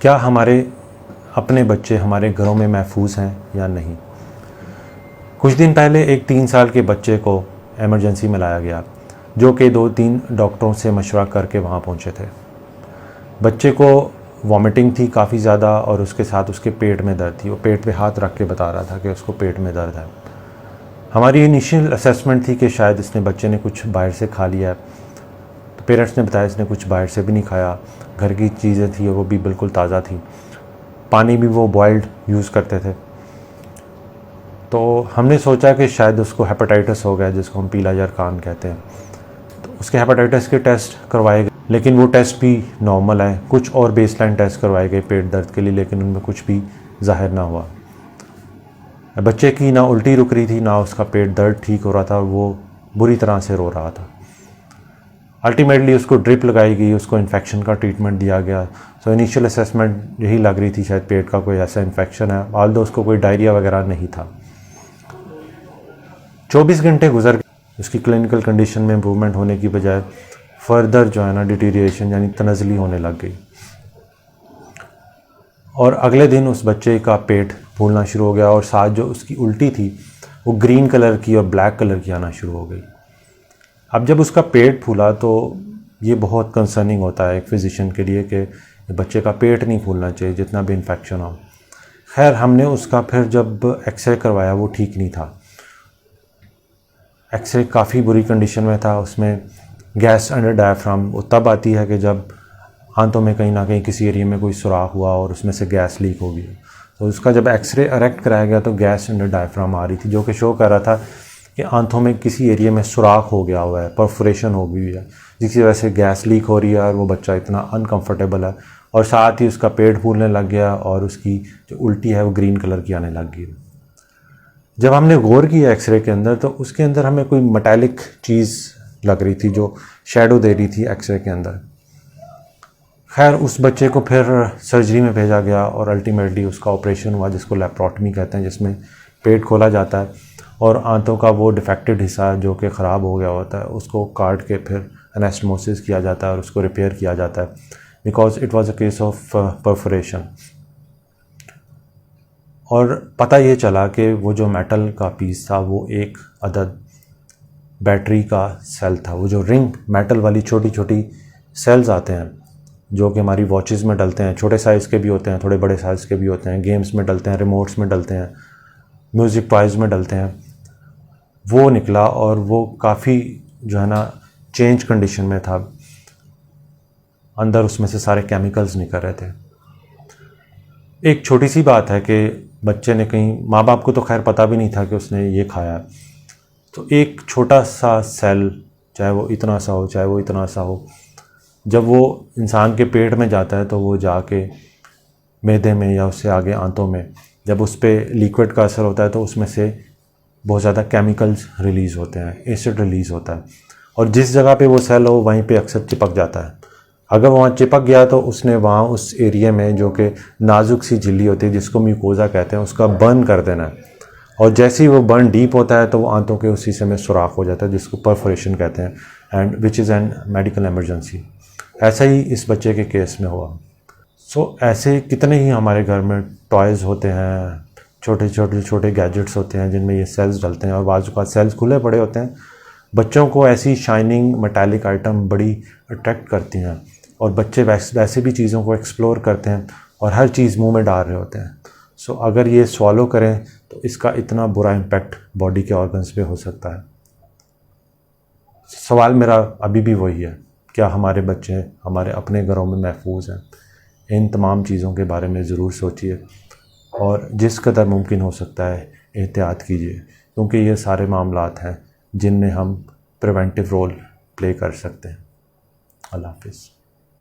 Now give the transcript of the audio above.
क्या हमारे अपने बच्चे हमारे घरों में महफूज हैं या नहीं। कुछ दिन पहले एक 3 साल के बच्चे को इमरजेंसी में लाया गया, जो कि 2-3 डॉक्टरों से मशवरा करके वहाँ पहुँचे थे। बच्चे को वॉमिटिंग थी काफ़ी ज़्यादा और उसके साथ उसके पेट में दर्द थी। वो पेट पे हाथ रख के बता रहा था कि उसको पेट में दर्द है। हमारी इनिशियल असेसमेंट थी कि शायद इसने बच्चे ने कुछ बाहर से खा लिया है। तो पेरेंट्स ने बताया इसने कुछ बाहर से भी नहीं खाया, घर की चीज़ें थी और वो भी बिल्कुल ताज़ा थी। पानी भी वो बॉइल्ड यूज़ करते थे। तो हमने सोचा कि शायद उसको हेपेटाइटिस हो गया, जिसको हम पीला जरखान कहते हैं। तो उसके हेपेटाइटिस के टेस्ट करवाए गए, लेकिन वो टेस्ट भी नॉर्मल है। कुछ और बेसलाइन टेस्ट करवाए गए पेट दर्द के लिए, लेकिन उनमें कुछ भी ज़ाहिर ना हुआ। बच्चे की ना उल्टी रुक रही थी, ना उसका पेट दर्द ठीक हो रहा था और वो बुरी तरह से रो रहा था। अल्टीमेटली उसको ड्रिप लगाई गई, उसको इन्फेक्शन का ट्रीटमेंट दिया गया। सो इनिशियल असेसमेंट यही लग रही थी, शायद पेट का कोई ऐसा इन्फेक्शन है, ऑल्दो उसको कोई डायरिया वगैरह नहीं था। 24 घंटे गुजर गए, उसकी क्लिनिकल कंडीशन में इम्प्रूवमेंट होने की बजाय फर्दर जो है ना डिटीरिएशन यानी तनज़ली होने लग गई। और अगले दिन उस बच्चे का पेट फूलना शुरू हो गया और साथ जो उसकी उल्टी थी वो ग्रीन कलर की और ब्लैक कलर की आना शुरू हो गई। अब जब उसका पेट फूला तो ये बहुत कंसर्निंग होता है एक फ़िज़िशियन के लिए कि बच्चे का पेट नहीं फूलना चाहिए जितना भी इन्फेक्शन हो। खैर हमने उसका फिर जब एक्सरे करवाया वो ठीक नहीं था। एक्सरे काफ़ी बुरी कंडीशन में था। उसमें गैस अंडर डायफ्राम वो तब आती है कि जब आंतों में कहीं ना कहीं किसी एरिया में कोई सुराख हुआ और उसमें से गैस लीक हो गई। तो उसका जब एक्सरे इरेक्ट कराया गया तो गैस अंडर डायफ्राम आ रही थी, जो कि शो कर रहा था कि आंतों में किसी एरिया में सुराख हो गया हुआ है, परफोरेशन हो गई है, जिसकी वजह से गैस लीक हो रही है और वो बच्चा इतना अनकंफर्टेबल है और साथ ही उसका पेट फूलने लग गया और उसकी जो उल्टी है वो ग्रीन कलर की आने लग गई। जब हमने गौर किया एक्सरे के अंदर तो उसके अंदर हमें कोई मेटालिक चीज़ लग रही थी जो शेडो दे रही थी एक्सरे के अंदर। खैर उस बच्चे को फिर सर्जरी में भेजा गया और अल्टीमेटली उसका ऑपरेशन हुआ, जिसको लेप्रोटमी कहते हैं, जिसमें पेट खोला जाता है और आंतों का वो डिफेक्टेड हिस्सा जो कि ख़राब हो गया होता है उसको काट के फिर एनास्टोमोसिस किया जाता है और उसको रिपेयर किया जाता है, because it was a case of perforation. और पता ये चला कि वो जो मेटल का पीस था वो एक अदद बैटरी का सेल था। वो जो रिंग मेटल वाली छोटी छोटी सेल्स आते हैं जो कि हमारी वॉचेस में डलते हैं, छोटे साइज़ के भी होते हैं, थोड़े बड़े साइज़ के भी होते हैं, गेम्स में डलते हैं, रिमोट्स में डलते हैं, म्यूज़िक टॉयज़ में डलते हैं, वो निकला और वो काफ़ी जो है ना चेंज कंडीशन में था। अंदर उसमें से सारे केमिकल्स निकल रहे थे। एक छोटी सी बात है कि बच्चे ने कहीं, माँ बाप को तो खैर पता भी नहीं था कि उसने ये खाया, तो एक छोटा सा सेल, चाहे वो इतना सा हो चाहे वो इतना सा हो, जब वो इंसान के पेट में जाता है तो वो जाके मैदे में या उससे आगे आंतों में जब उस पर लिक्विड का असर होता है तो उसमें से बहुत ज़्यादा केमिकल्स रिलीज़ होते हैं, एसिड रिलीज़ होता है और जिस जगह पे वो सेल हो वहीं पे अक्सर चिपक जाता है। अगर वहाँ चिपक गया तो उसने वहाँ उस एरिया में जो कि नाजुक सी झिल्ली होती है जिसको म्यूकोजा कहते हैं उसका बर्न कर देना है और जैसे ही वो बर्न डीप होता है तो वो आंतों के उस हिस्से में सुराख हो जाता है जिसको परफोरेशन कहते हैं, and which is an medical emergency. ऐसा ही इस बच्चे के केस में हुआ। सो ऐसे कितने ही हमारे घर में टॉयज़ होते हैं, छोटे गैजेट्स होते हैं जिनमें ये सेल्स डलते हैं और बाजू का सेल्स खुले पड़े होते हैं। बच्चों को ऐसी शाइनिंग मेटालिक आइटम बड़ी अट्रैक्ट करती हैं और बच्चे वैसे भी चीज़ों को एक्सप्लोर करते हैं और हर चीज़ मुंह में डाल रहे होते हैं। सो अगर ये स्वॉलो करें तो इसका इतना बुरा इम्पैक्ट बॉडी के ऑर्गन्स पे हो सकता है। सवाल मेरा अभी भी वही है, क्या हमारे बच्चे हमारे अपने घरों में महफूज हैं? इन तमाम चीज़ों के बारे में ज़रूर सोचिए और जिस कदर मुमकिन हो सकता है एहतियात कीजिए, क्योंकि ये सारे मामलात हैं जिनमें हम प्रिवेंटिव रोल प्ले कर सकते हैं। अल्लाह हाफ़िज़।